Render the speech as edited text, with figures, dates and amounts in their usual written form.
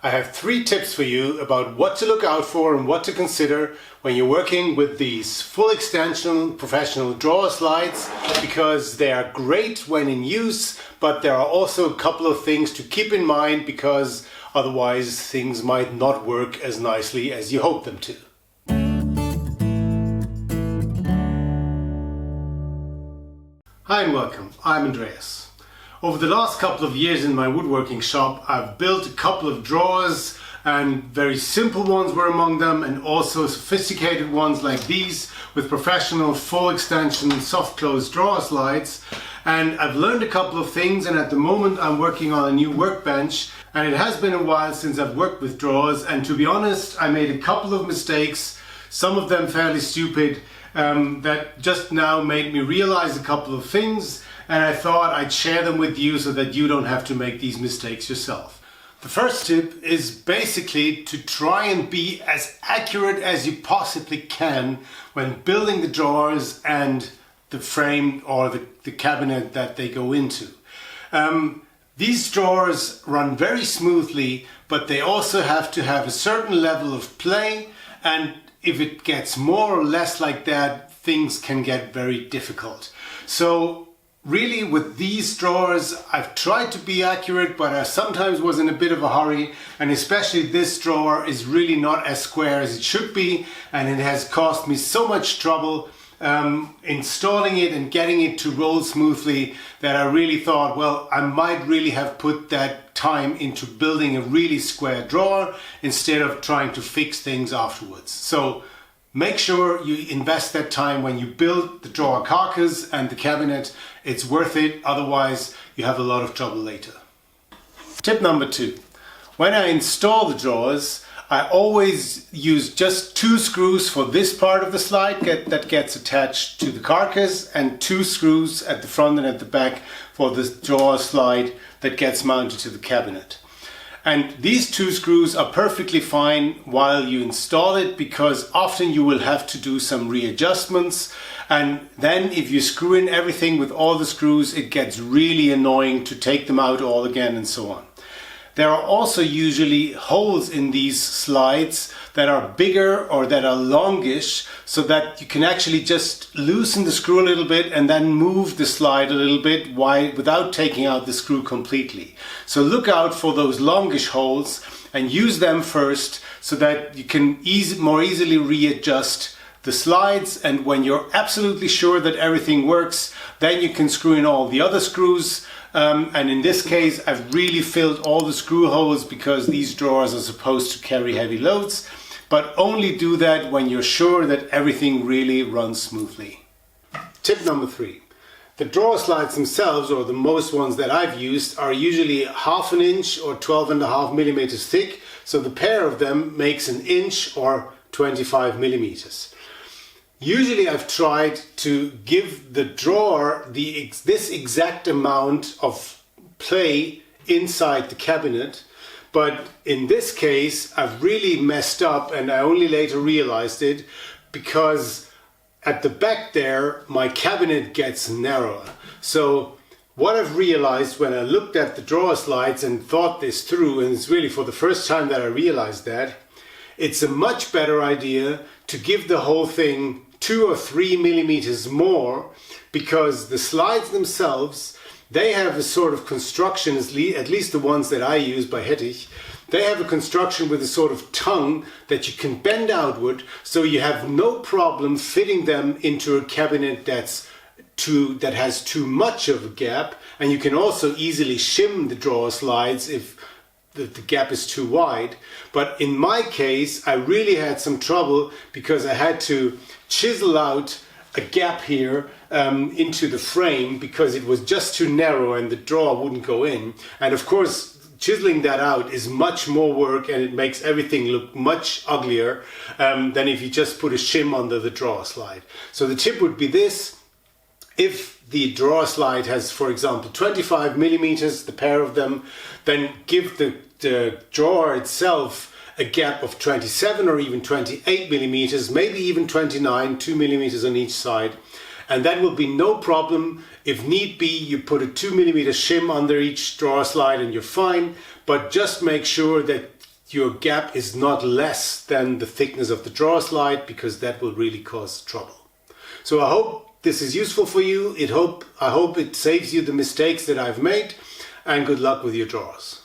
I have 3 tips for you about what to look out for and what to consider when you're working with these full extension professional drawer slides, because they are great when in use, but there are also a couple of things to keep in mind because otherwise things might not work as nicely as you hope them to. Hi and welcome, I'm Andreas. Over the last couple of years in my woodworking shop, I've built a couple of drawers, and very simple ones were among them, and also sophisticated ones like these with professional full extension soft close drawer slides. And I've learned a couple of things, and at the moment I'm working on a new workbench, and it has been a while since I've worked with drawers, and to be honest, I made a couple of mistakes, some of them fairly stupid, that just now made me realize a couple of things, and I thought I'd share them with you so that you don't have to make these mistakes yourself. The first tip is basically to try and be as accurate as you possibly can when building the drawers and the frame or the cabinet that they go into. These drawers run very smoothly, but they also have to have a certain level of play, and if it gets more or less like that, things can get very difficult. So really with these drawers, I've tried to be accurate, but I sometimes was in a bit of a hurry, and especially this drawer is really not as square as it should be, and it has cost me so much trouble installing it and getting it to roll smoothly that I really thought, well, I might really have put that time into building a really square drawer instead of trying to fix things afterwards. So make sure you invest that time when you build the drawer carcass and the cabinet. It's worth it, otherwise you have a lot of trouble later. Tip number 2. When I install the drawers, I always use just 2 screws for this part of the slide that gets attached to the carcass, and 2 screws at the front and at the back for the drawer slide that gets mounted to the cabinet. And these 2 screws are perfectly fine while you install it, because often you will have to do some readjustments, and then if you screw in everything with all the screws, it gets really annoying to take them out all again and so on. There are also usually holes in these slides that are bigger or that are longish, so that you can actually just loosen the screw a little bit and then move the slide a little bit without taking out the screw completely. So look out for those longish holes and use them first so that you can more easily readjust the slides, and when you're absolutely sure that everything works, then you can screw in all the other screws. And in this case, I've really filled all the screw holes because these drawers are supposed to carry heavy loads, but only do that when you're sure that everything really runs smoothly. Tip number 3. The drawer slides themselves, or the most ones that I've used, are usually 1/2 inch or 12.5 millimeters thick, so the pair of them makes 1 inch or 25 millimeters. Usually I've tried to give the drawer this exact amount of play inside the cabinet, but in this case I've really messed up, and I only later realized it because at the back there my cabinet gets narrower. So what I've realized when I looked at the drawer slides and thought this through, and it's really for the first time that I realized that, it's a much better idea to give the whole thing 2 or 3 millimeters more, because the slides themselves, they have a sort of construction, at least the ones that I use by Hettich, they have a construction with a sort of tongue that you can bend outward, so you have no problem fitting them into a cabinet that has too much of a gap, and you can also easily shim the drawer slides if the gap is too wide. But in my case, I really had some trouble because I had to chisel out a gap here into the frame because it was just too narrow and the drawer wouldn't go in. And of course, chiseling that out is much more work, and it makes everything look much uglier than if you just put a shim under the drawer slide. So the tip would be this: if the drawer slide has, for example, 25 millimeters, the pair of them, then give the drawer itself a gap of 27 or even 28 millimeters, maybe even 29, 2 millimeters on each side. And that will be no problem. If need be, you put a 2 millimeter shim under each drawer slide and you're fine, but just make sure that your gap is not less than the thickness of the drawer slide, because that will really cause trouble. So I hope this is useful for you. I hope it saves you the mistakes that I've made, and good luck with your drawers.